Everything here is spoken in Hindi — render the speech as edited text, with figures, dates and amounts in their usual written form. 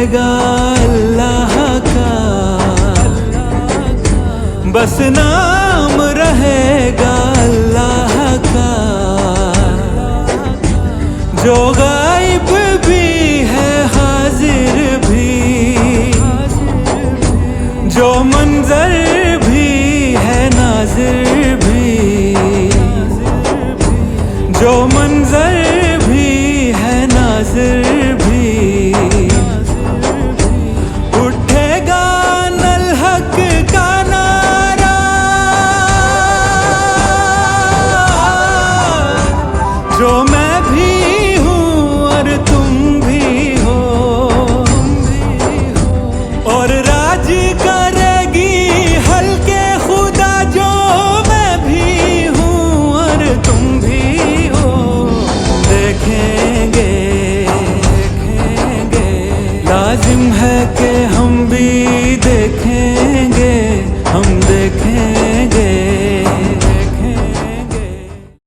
रहेगा अल्लाह का, बस नाम रहेगा अल्लाह का। जो गायब भी है हाजिर भी, जो मंजर भी है नाजिर भी, जो मंजर भी है नाजिर भी, उठेगा नल हक का नारा। जो मैं भी हूँ और तुम भी हो, और राज करेगी हल्के खुदा। जो मैं भी हूँ और तुम भी हो, देखेंगे लाजिम है कि हम भी